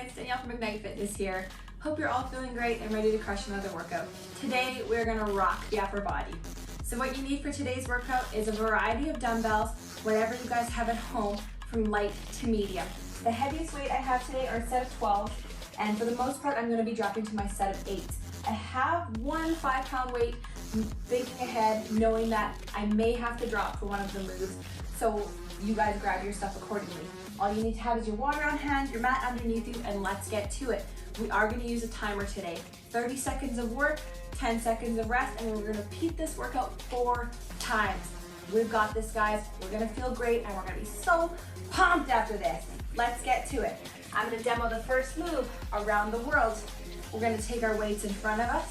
guys, Danielle from Ignite Fitness here. Hope you're all feeling great and ready to crush another workout. Today we're gonna rock the upper body. So what you need for today's workout is a variety of dumbbells, whatever you guys have at home, from light to medium. The heaviest weight I have today are a set of 12, and for the most part I'm gonna be dropping to my set of 8. I have one 5-pound weight, thinking ahead, knowing that I may have to drop for one of the moves, so you guys grab your stuff accordingly. All you need to have is your water on hand, your mat underneath you, and let's get to it. We are gonna use a timer today. 30 seconds of work, 10 seconds of rest, and we're gonna repeat this workout 4 times. We've got this, guys. We're gonna feel great, and we're gonna be so pumped after this. Let's get to it. I'm gonna demo the first move, around the world. We're gonna take our weights in front of us,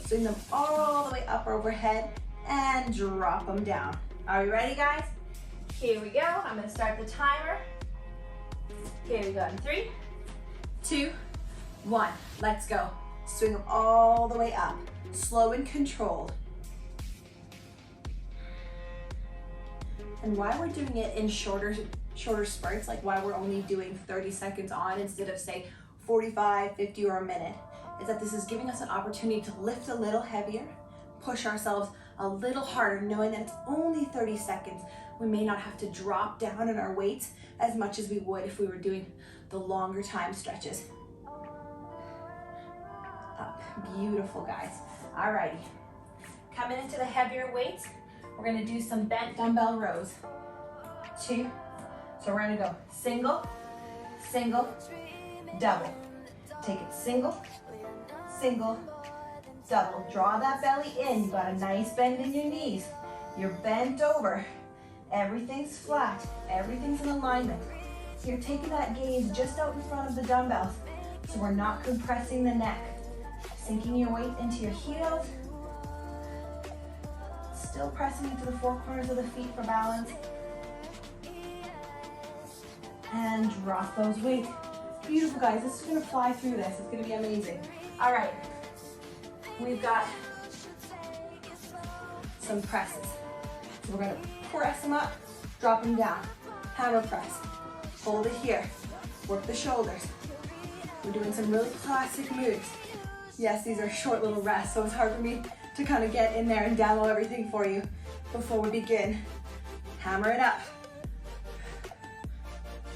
swing them all the way up overhead, and drop them down. Are we ready, guys? Here we go. I'm gonna start the timer. Here we go in 3, 2, 1. Let's go. Swing them all the way up, slow and controlled. And why we're doing it in shorter spurts, like why we're only doing 30 seconds on instead of say 45, 50, or a minute, is that this is giving us an opportunity to lift a little heavier, push ourselves a little harder, knowing that it's only 30 seconds. We may not have to drop down in our weights as much as we would if we were doing the longer time stretches. Up, beautiful, guys. Alrighty, coming into the heavier weights, we're gonna do some bent dumbbell rows. 2, so we're gonna go single, single, double. Take it single, single, double. Draw that belly in. You got a nice bend in your knees. You're bent over. Everything's flat. Everything's in alignment. So you're taking that gaze just out in front of the dumbbells, so we're not compressing the neck. Sinking your weight into your heels. Still pressing into the 4 corners of the feet for balance. And drop those weights. Beautiful, guys. This is gonna fly through this. It's gonna be amazing. All right. We've got some presses. So we're gonna press them up, drop them down. Hammer press. Hold it here. Work the shoulders. We're doing some really classic moves. Yes, these are short little rests, so it's hard for me to kind of get in there and demo everything for you before we begin. Hammer it up.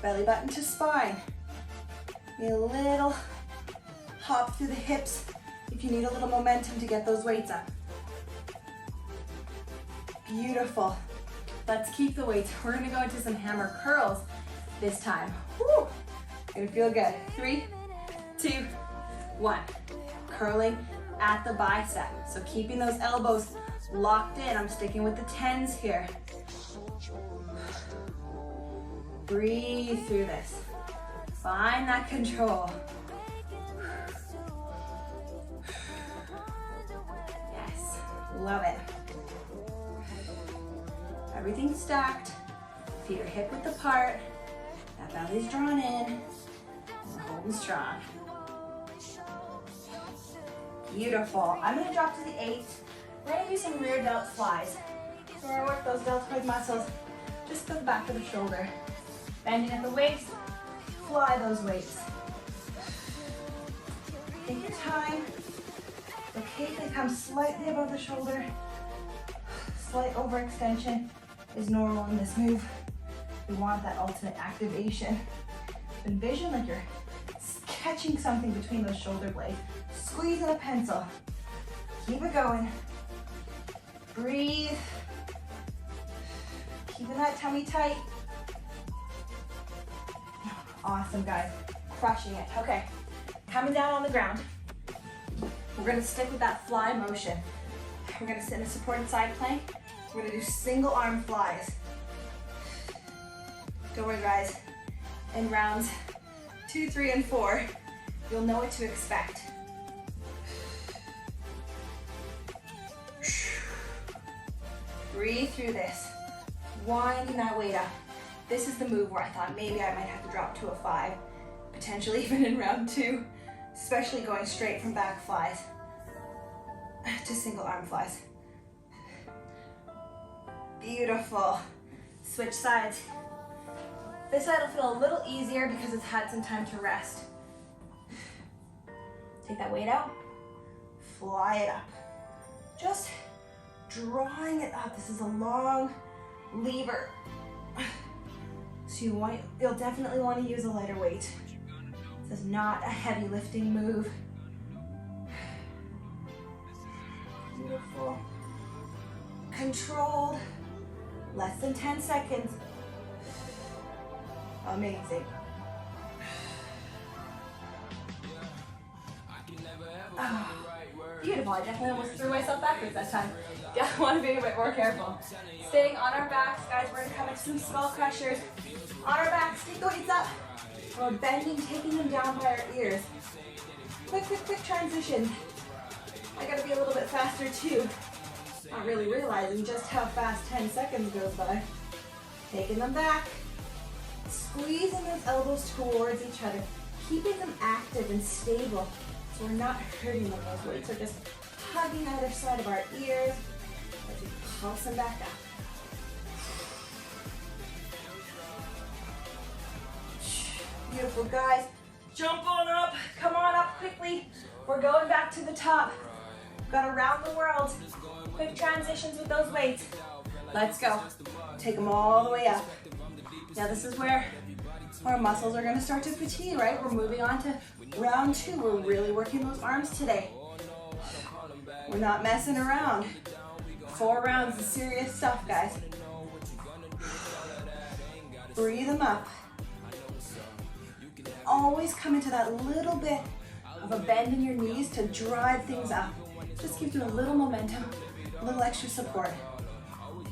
Belly button to spine. Need a little hop through the hips if you need a little momentum to get those weights up. Beautiful. Let's keep the weights. We're gonna go into some hammer curls this time. Woo! Gonna feel good. 3, 2, 1. Curling at the bicep. So keeping those elbows locked in. I'm sticking with the 10s here. Breathe through this. Find that control. Yes, love it. Everything's stacked. Feet are hip width apart. That belly's drawn in. We're holding strong. Beautiful. I'm gonna drop to the 8. We're gonna do some rear delt flies. So we're gonna work those deltoid muscles just to the back of the shoulder. Bending at the waist, fly those weights. Take your time. Okay, if they come slightly above the shoulder, slight overextension is normal in this move. We want that ultimate activation. Envision like you're catching something between those shoulder blades. Squeezing a pencil. Keep it going. Breathe. Keeping that tummy tight. Awesome, guys. Crushing it. Okay, coming down on the ground. We're gonna stick with that fly motion. We're gonna sit in a supported side plank. We're gonna do single arm flies. Don't worry, guys. In rounds 2, 3, and 4, you'll know what to expect. Breathe through this. Winding that weight up. This is the move where I thought maybe I might have to drop to a 5, potentially even in round 2, especially going straight from back flies to single arm flies. Beautiful. Switch sides. This side will feel a little easier because it's had some time to rest. Take that weight out, fly it up. Just drawing it up. This is a long lever. So you'll definitely want to use a lighter weight. This is not a heavy lifting move. Beautiful. Controlled. Less than 10 seconds. Amazing. Oh, beautiful. I definitely almost threw myself backwards that time. Yeah, I want to be a bit more careful. Staying on our backs, guys. We're going to come into some skull crushers. On our backs, take the weights up. We're bending, taking them down by our ears. Quick transition. I got to be a little bit faster too. Not really realizing just how fast 10 seconds goes by. Taking them back. Squeezing those elbows towards each other. Keeping them active and stable so we're not hurting them. Those weights are just hugging either side of our ears as we pulse them back up. Beautiful, guys. Jump on up. Come on up quickly. We're going back to the top. Got around the world. Quick transitions with those weights. Let's go. Take them all the way up. Now this is where our muscles are going to start to fatigue, right? We're moving on to round 2. We're really working those arms today. We're not messing around. 4 rounds of serious stuff, guys. Breathe them up. Always come into that little bit of a bend in your knees to drive things up. Just give you a little momentum, a little extra support.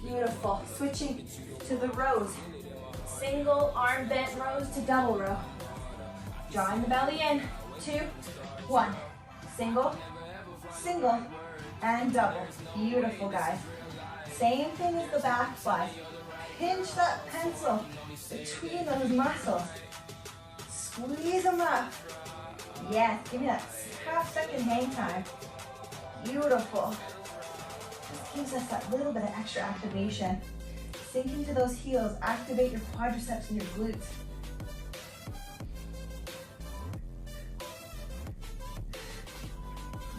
Beautiful. Switching to the rows. Single arm bent rows to double row. Drawing the belly in. 2, 1. Single, single, and double. Beautiful, guys. Same thing as the back fly. Pinch that pencil between those muscles. Squeeze them up. Yes, give me that half-second hang time. Beautiful. Just gives us that little bit of extra activation. Sink into those heels. Activate your quadriceps and your glutes.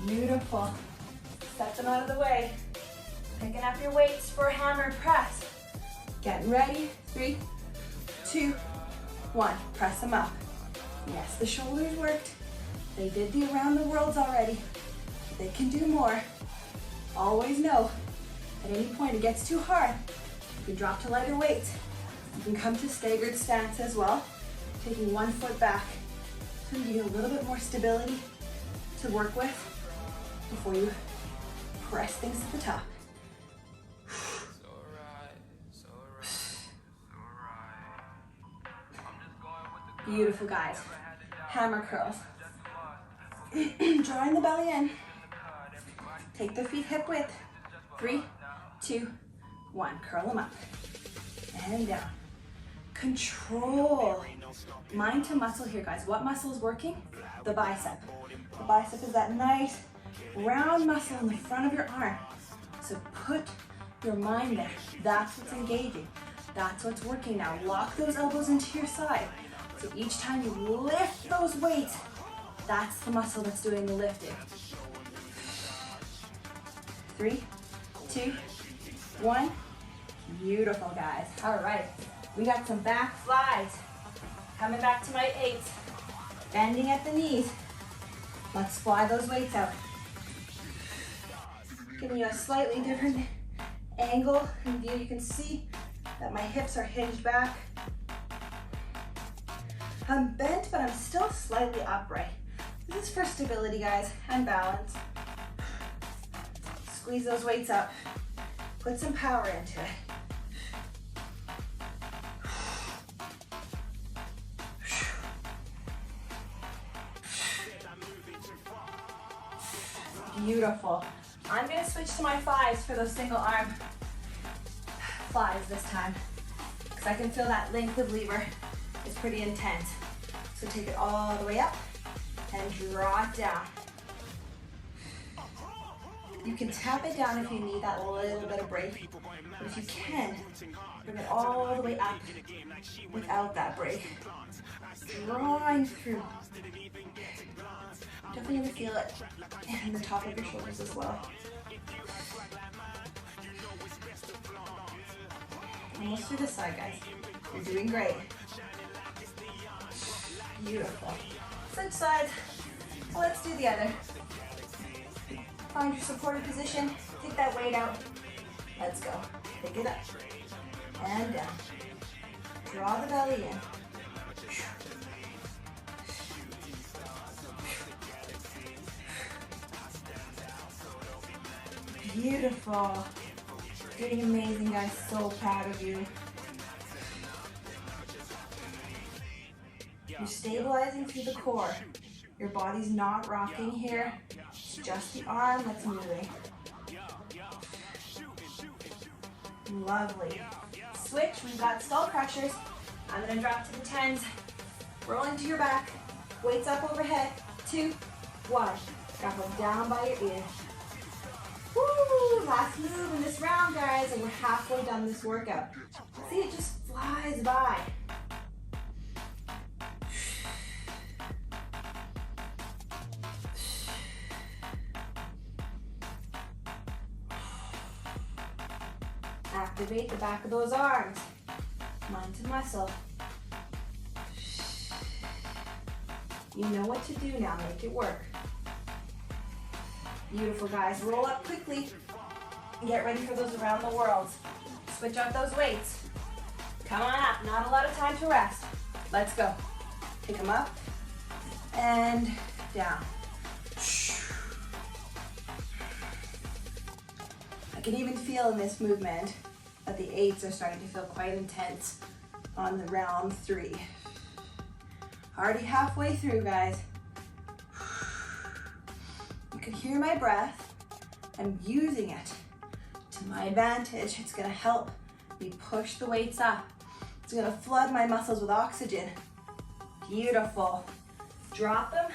Beautiful. Set them out of the way. Picking up your weights for a hammer press. Getting ready. 3, 2, 1. Press them up. Yes, the shoulders worked. They did the around the worlds already. They can do more. Always know, at any point it gets too hard, you can drop to lighter weights. You can come to staggered stance as well, taking one foot back so you get a little bit more stability to work with before you press things to the top. Beautiful, guys. Hammer curls. Drawing the belly in. Take the feet hip width. 3, 2, 1. Curl them up. And down. Control. Mind to muscle here, guys. What muscle is working? The bicep. The bicep is that nice round muscle in the front of your arm. So put your mind there. That's what's engaging. That's what's working now. Lock those elbows into your side. So each time you lift those weights, that's the muscle that's doing the lifting. 3, 2, 1. Beautiful, guys. All right, we got some back flies. Coming back to my 8s. Bending at the knees. Let's fly those weights out. Giving you a slightly different angle and view. You can see that my hips are hinged back. I'm bent, but I'm still slightly upright. This is for stability, guys, and balance. Squeeze those weights up. Put some power into it. Beautiful. I'm gonna switch to my 5s for those single arm flies this time, because I can feel that length of lever is pretty intense. So take it all the way up and draw it down. You can tap it down if you need that little bit of break, but if you can, bring it all the way up without that break. Drawing through. Definitely gonna feel it in the top of your shoulders as well. Almost to this side, guys. You're doing great. Beautiful. Switch sides. So let's do the other. Find your supported position. Take that weight out. Let's go. Pick it up. And down. Draw the belly in. Beautiful. Doing amazing, guys. So proud of you. You're stabilizing through the core. Your body's not rocking here. It's just the arm that's moving. Lovely. Switch. We've got skull crushers. I'm going to drop to the 10s. Roll into your back. Weights up overhead. 2, 1. Drop them down by your ear. Woo! Last move in this round, guys, and we're halfway done this workout. See, it just flies by. Activate the back of those arms. Mind to muscle. You know what to do now. Make it work. Beautiful, guys. Roll up quickly and get ready for those around the world. Switch out those weights. Come on up. Not a lot of time to rest. Let's go. Pick them up and down. I can even feel in this movement that the 8s are starting to feel quite intense on the round 3. Already halfway through, guys. You can hear my breath. I'm using it to my advantage. It's gonna help me push the weights up. It's gonna flood my muscles with oxygen. Beautiful. Drop them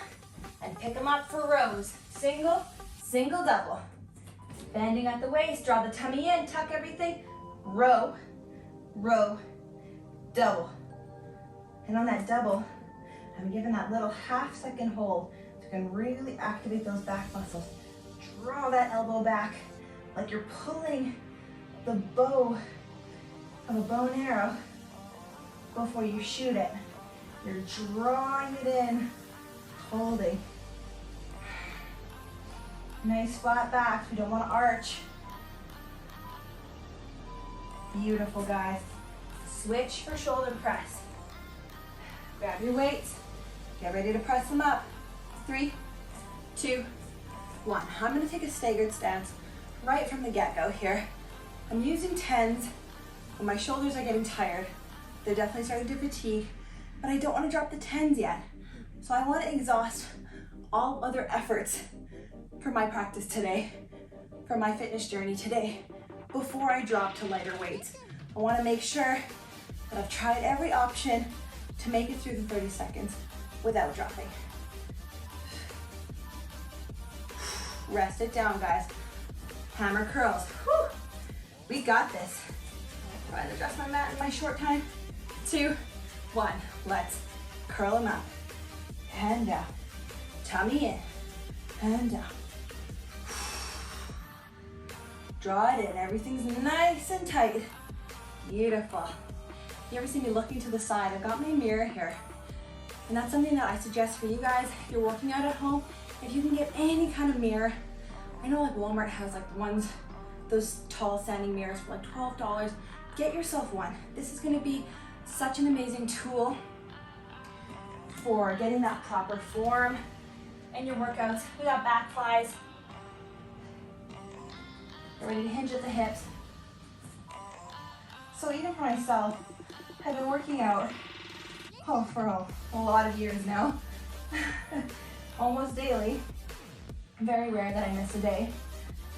and pick them up for rows. Single, single, double. Bending at the waist, draw the tummy in, tuck everything. Row, row, double. And on that double, I'm giving that little half-second hold so you can really activate those back muscles. Draw that elbow back like you're pulling the bow of a bow and arrow before you shoot it. You're drawing it in, holding. Nice flat backs, we don't want to arch. Beautiful, guys. Switch for shoulder press. Grab your weights, get ready to press them up. 3, 2, 1. I'm gonna take a staggered stance right from the get-go here. I'm using 10s when my shoulders are getting tired. They're definitely starting to fatigue, but I don't want to drop the 10s yet. So I want to exhaust all other efforts for my practice today, for my fitness journey today, before I drop to lighter weights. I want to make sure that I've tried every option to make it through the 30 seconds without dropping. Rest it down, guys. Hammer curls. Whew. We got this. Try to adjust my mat in my short time. 2, 1. Let's curl them up and down. Tummy in and down. Draw it in. Everything's nice and tight. Beautiful. You ever see me looking to the side? I've got my mirror here. And that's something that I suggest for you guys. If you're working out at home, if you can get any kind of mirror. I know like Walmart has like the ones, those tall standing mirrors for like $12. Get yourself one. This is gonna be such an amazing tool for getting that proper form in your workouts. We got back flies. Get ready to hinge at the hips. So even for myself, I've been working out for a lot of years now, almost daily. Very rare that I miss a day,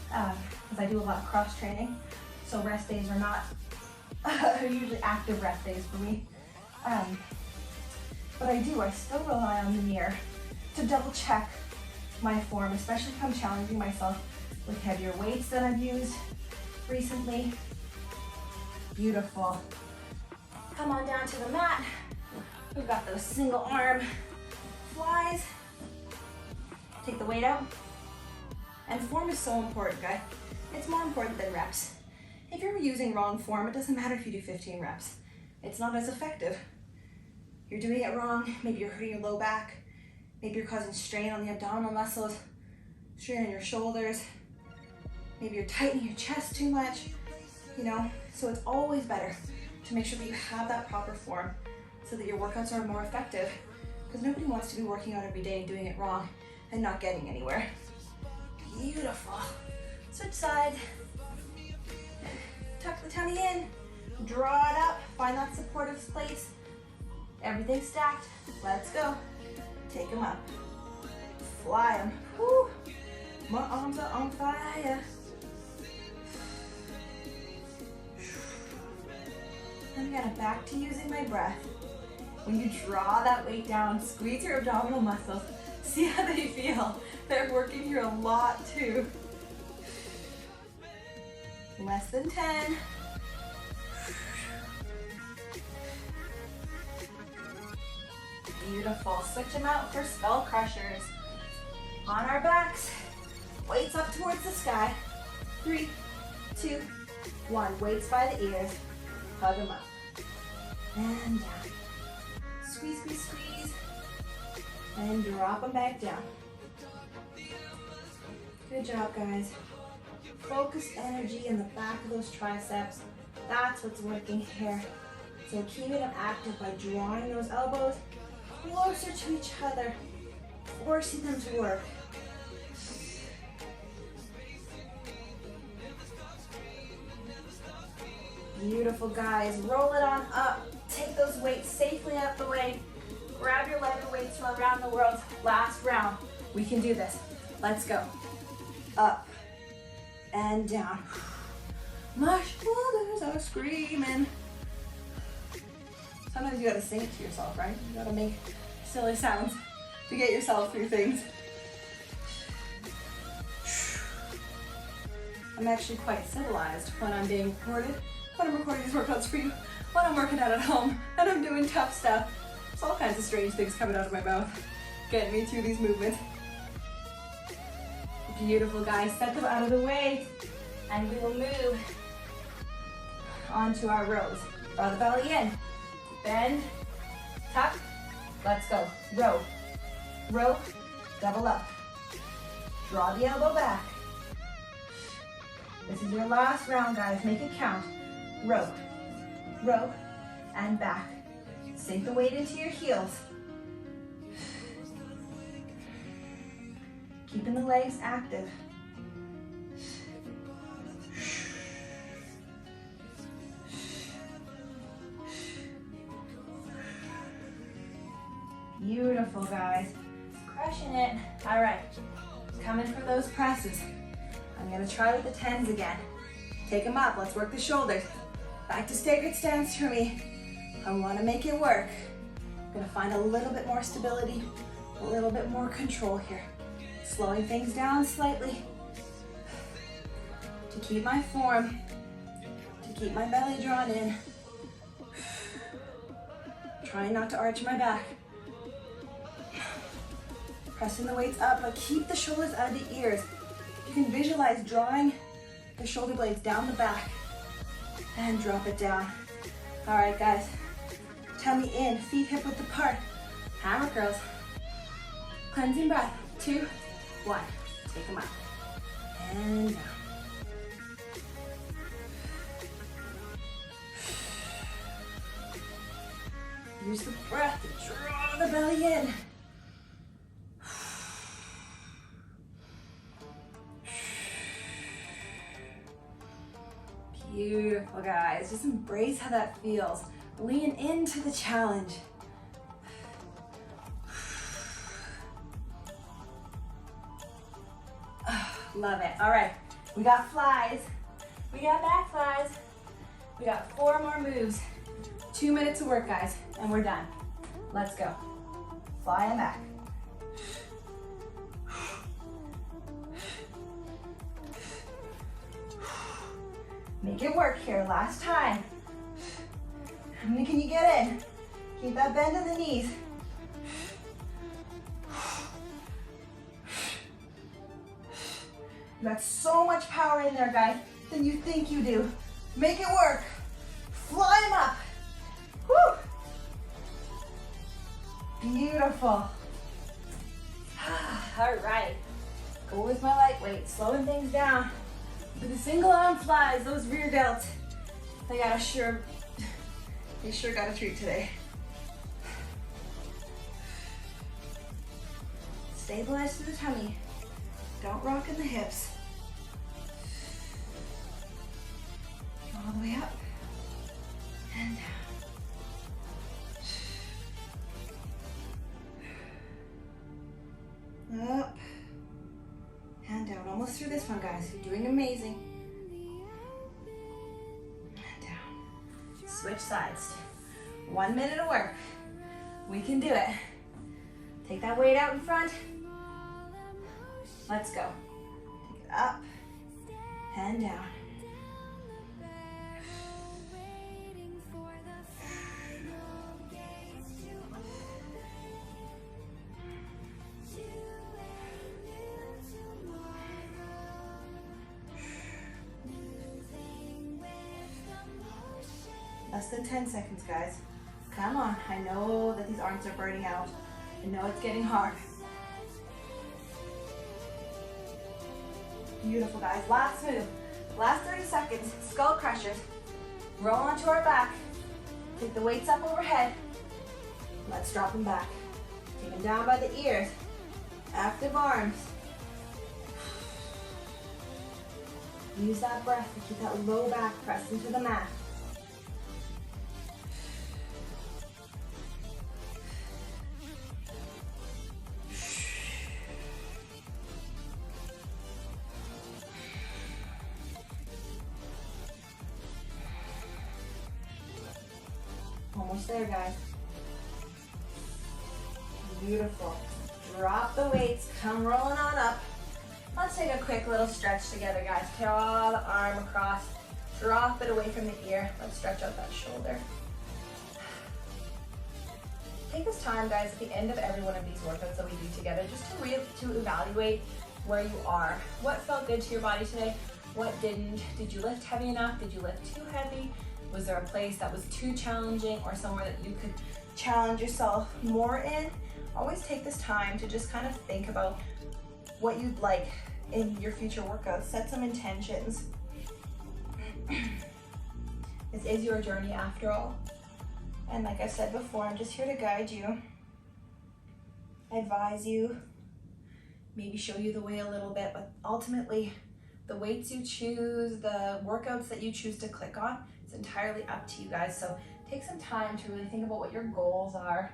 because I do a lot of cross training, so rest days are not usually active rest days for me. But I still rely on the mirror to double check my form, especially if I'm challenging myself with heavier weights that I've used recently. Beautiful. Come on down to the mat. We've got those single arm flies. Take the weight out. And form is so important, guys. It's more important than reps. If you're using wrong form, it doesn't matter if you do 15 reps. It's not as effective. You're doing it wrong. Maybe you're hurting your low back. Maybe you're causing strain on the abdominal muscles, strain on your shoulders. Maybe you're tightening your chest too much, you know? So it's always better to make sure that you have that proper form so that your workouts are more effective, because nobody wants to be working out every day and doing it wrong and not getting anywhere. Beautiful. Switch sides. Tuck the tummy in, draw it up, find that supportive place. Everything stacked. Let's go. Take them up. Fly them. Woo. My arms are on fire. I'm gonna back to using my breath. When you draw that weight down, squeeze your abdominal muscles. See how they feel. They're working here a lot too. Less than 10. Beautiful. Switch them out for skull crushers. On our backs, weights up towards the sky. 3, 2, 1. Weights by the ears. Hug them up. And down. Squeeze, squeeze, squeeze. And drop them back down. Good job, guys. Focused energy in the back of those triceps. That's what's working here. So keeping them active by drawing those elbows closer to each other, forcing them to work. Beautiful, guys. Roll it on up. Take those weights safely out the way. Grab your lighter weights from around the world. Last round. We can do this. Let's go. Up and down. My shoulders are screaming. Sometimes you gotta sing it to yourself, right? You gotta make silly sounds to get yourself through things. I'm actually quite civilized when I'm being recorded, when I'm recording these workouts for you, when I'm working out at home, and I'm doing tough stuff. There's all kinds of strange things coming out of my mouth, getting me through these movements. Beautiful, guys. Set them out of the way, and we will move onto our rows. Draw the belly in. Bend, tuck, let's go. Row, row, double up. Draw the elbow back. This is your last round, guys. Make it count. Row, row, and back. Sink the weight into your heels. Keeping the legs active. Beautiful, guys. Crushing it. All right, coming for those presses. I'm gonna try with the 10s again. Take them up, let's work the shoulders. Back to staggered stance for me. I wanna make it work. I'm gonna find a little bit more stability, a little bit more control here. Slowing things down slightly to keep my form, to keep my belly drawn in. Trying not to arch my back. Pressing the weights up, but keep the shoulders out of the ears. You can visualize drawing the shoulder blades down the back and drop it down. All right, guys. Tummy in, feet hip width apart. Hammer curls. Cleansing breath. 2, 1. Take them up. And down. Use the breath to draw the belly in. Beautiful, guys. Just embrace how that feels. Lean into the challenge. Love it. All right, we got flies. We got back flies. We got 4 more moves. 2 minutes of work, guys, and we're done. Let's go. Fly and back. Make it work here, last time. How many can you get in? Keep that bend in the knees. You got so much power in there, guys, than you think you do. Make it work. Fly them up. Woo. Beautiful. All right. Go with my lightweight, slowing things down. With the single arm flies, those rear delts, they sure got a treat today. Stabilize through the tummy. Don't rock in the hips. All the way up and down. Up and down. Almost through this one, guys. You're doing amazing. And down. Switch sides. 1 minute of work. We can do it. Take that weight out in front. Let's go. Take it up and down. Less than 10 seconds, guys. Come on. I know that these arms are burning out. I know it's getting hard. Beautiful, guys. Last move. Last 30 seconds. Skull crushers. Roll onto our back. Take the weights up overhead. Let's drop them back. Take them down by the ears. Active arms. Use that breath to keep that low back pressed into the mat. Almost there, guys. Beautiful. Drop the weights, come rolling on up. Let's take a quick little stretch together, guys. Draw the arm across, drop it away from the ear. Let's stretch out that shoulder. Take this time, guys, at the end of every one of these workouts that we do together, just to evaluate where you are. What felt good to your body today? What didn't? Did you lift heavy enough? Did you lift too heavy? Was there a place that was too challenging or somewhere that you could challenge yourself more in? Always take this time to just kind of think about what you'd like in your future workouts. Set some intentions. This is your journey after all. And like I said before, I'm just here to guide you, advise you, maybe show you the way a little bit, but ultimately the weights you choose, the workouts that you choose to click on, it's entirely up to you guys. So take some time to really think about what your goals are,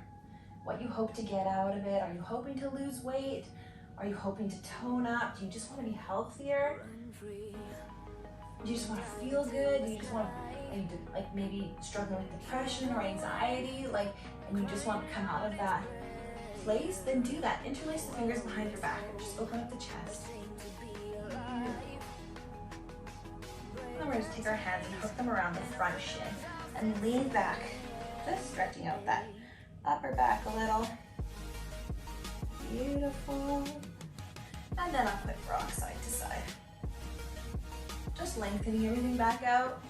what you hope to get out of it. Are you hoping to lose weight? Are you hoping to tone up? Do you just want to be healthier? Do you just want to feel good? Do you just want to, like maybe struggling with depression or anxiety, and you just want to come out of that place? Then do that. Interlace the fingers behind your back and just open up the chest. Then we're going to take our hands and hook them around the front shin and lean back, just stretching out that upper back a little. Beautiful. And then I'll quick rock side to side. Just lengthening everything back out.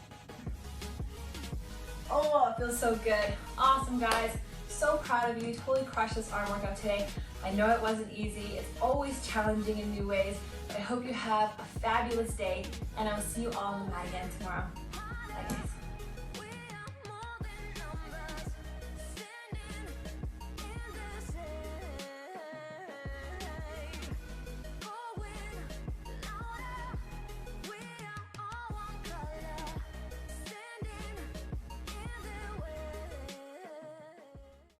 Oh, it feels so good. Awesome, guys. So proud of you. Totally crushed this arm workout today. I know it wasn't easy. It's always challenging in new ways, but I hope you have a fabulous day, and I will see you all on the mat again tomorrow. Bye, guys.